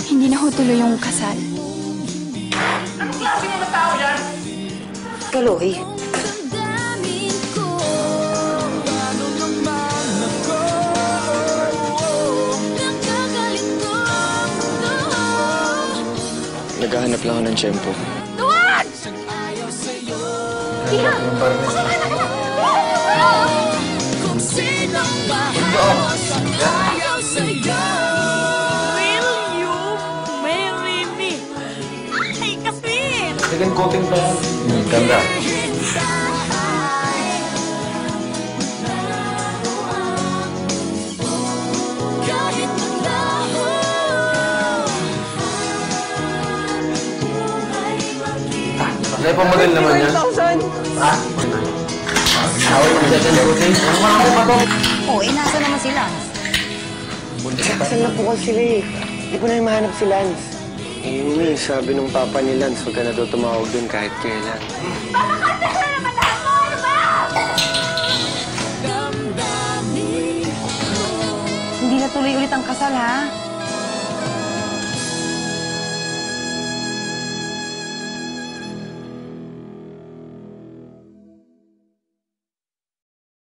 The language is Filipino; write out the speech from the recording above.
Hindi na ho tuloy yung kasal. Anong klase mga tao yan? Kaloy. Naghahanap lang ako ng tiyempo. Tuwag! Tika! Kung sinong bahalos ang ayaw sa'yo. Will you marry me? Ay, kapit! Second coating pa yan. Ganda. Kahit maglaho. May pamodel naman yan. 1,000! Ha? Away mo dyan yung coating? Ano marami pa to? Oo, nasa naman si Lance. Kasal na po kasi sila eh. Hindi ko na yung mahanap si Lance. Eh, sabi nung papa ni Lance, huwag ka na daw tumawag dun kahit kailan. Hindi na tuloy ulit ang kasal, ha?